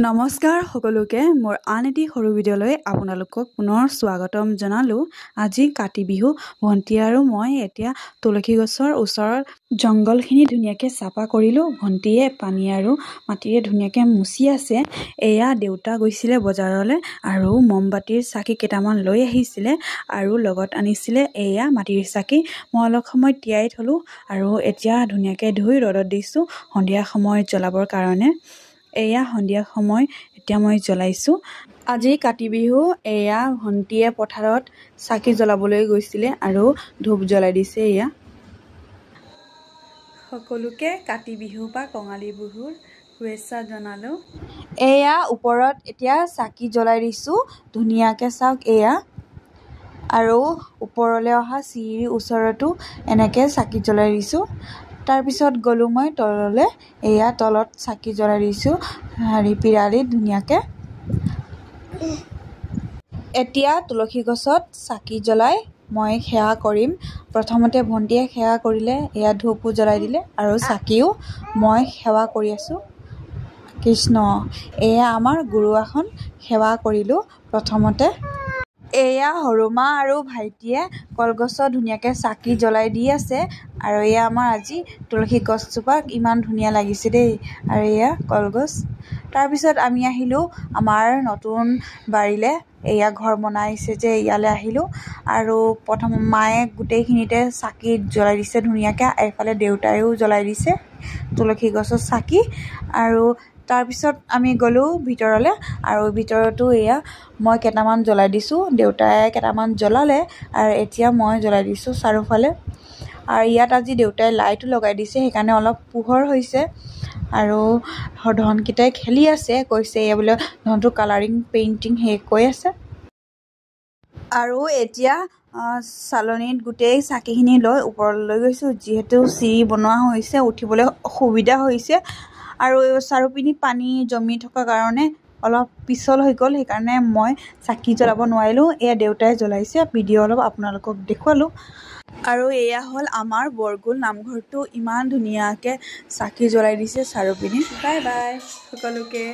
নমস্কাৰ সকলোকে মোৰ আন এটি সৰু ভিডিঅ'লৈ আপোনালোকক পুনৰ স্বাগতম জনালোঁ। আজি কাতি বিহু। ভণ্টি আৰু মই এতিয়া তুলসী গছৰ ওচৰত জংঘলখিনি ধুনীয়াকৈ চাফা কৰিলোঁ। ভণ্টিয়ে পানী আৰু মাটিৰে ধুনীয়াকৈ মুচি আছে। এয়া দেউতা গৈছিলে বজাৰলৈ আৰু মমবাতিৰ চাকি কেইটামান লৈ আহিছিলে আৰু লগত আনিছিলে এয়া মাটিৰ চাকি। মই অলপ সময় তিয়াই থলোঁ আৰু এতিয়া ধুনীয়াকৈ ধুই ৰ'দত দিছোঁ সন্ধিয়া সময়ত জ্বলাবৰ কাৰণে। এয়া সন্ধিয়া সময় এতিয়া মই জ্বলাইছোঁ। আজি কাতি বিহু। এয়া ভণ্টিয়ে পথাৰত চাকি জ্বলাবলৈ গৈছিলে আৰু ধূপ জ্বলাই দিছে। এয়া সকলোকে কাতি বিহু বা কঙালী বিহুৰ শুভেচ্ছা জনালোঁ। এয়া ওপৰত এতিয়া চাকি জ্বলাই দিছোঁ ধুনীয়াকৈ চাওক এয়া। আৰু ওপৰলৈ অহা চিৰিৰ ওচৰতো এনেকৈ চাকি জ্বলাই দিছোঁ। তাৰপিছত গ'লোঁ মই তললৈ। এয়া তলত চাকি জ্বলাই দিছোঁ পিৰালিত ধুনীয়াকৈ। এতিয়া তুলসী গছত চাকি জ্বলাই মই সেৱা কৰিম। প্ৰথমতে ভণ্টিয়ে সেৱা কৰিলে, এয়া ধূপো জ্বলাই দিলে আৰু চাকিও মই সেৱা কৰি আছোঁ। কৃষ্ণ। এয়া আমাৰ গুৰু আসন সেৱা কৰিলোঁ প্ৰথমতে। এয়া সৰুমা আৰু ভাইটিয়ে কলগছত ধুনীয়াকৈ চাকি জ্বলাই দি আছে আৰু এয়া আমাৰ আজি তুলসী গছজোপাক ইমান ধুনীয়া লাগিছে দেই। আৰু এয়া কলগছ। তাৰপিছত আমি আহিলোঁ আমাৰ নতুন বাৰীলৈ। এয়া ঘৰ বনাইছে যে ইয়ালৈ আহিলোঁ আৰু প্ৰথম মায়ে গোটেইখিনিতে চাকি জ্বলাই দিছে ধুনীয়াকৈ। এইফালে দেউতায়ো জ্বলাই দিছে তুলসী গছৰ চাকি। আৰু তাৰপিছত আমি গ'লোঁ ভিতৰলৈ আৰু ভিতৰতো এয়া মই কেইটামান জ্বলাই দিছোঁ, দেউতাই কেইটামান জ্বলালে আৰু এতিয়া মই জ্বলাই দিছোঁ চাৰিওফালে। আৰু ইয়াত আজি দেউতাই লাইটো লগাই দিছে সেইকাৰণে অলপ পোহৰ হৈছে। আৰু ধনকেইটাই খেলি আছে, কৈছে এয়া বোলে ধনটো কালাৰিং পেইণ্টিং কৈ আছে। আৰু এতিয়া চালনীত গোটেই চাকিখিনি লৈ ওপৰলৈ লৈ গৈছোঁ যিহেতু চিৰি বনোৱা হৈছে, উঠিবলৈ সুবিধা হৈছে। আৰু চাৰিওপিনে পানী জমি থকাৰ কাৰণে অলপ পিছল হৈ গ'ল, সেইকাৰণে মই চাকি জ্বলাব নোৱাৰিলোঁ। এয়া দেউতাই জ্বলাইছে, ভিডিঅ' অলপ আপোনালোকক দেখুৱালোঁ। আৰু এয়া হ'ল আমাৰ বৰগুল নামঘৰটো। ইমান ধুনীয়াকৈ চাকি জ্বলাই দিছে চাৰিওপিনে। বাই বাই সকলোকে।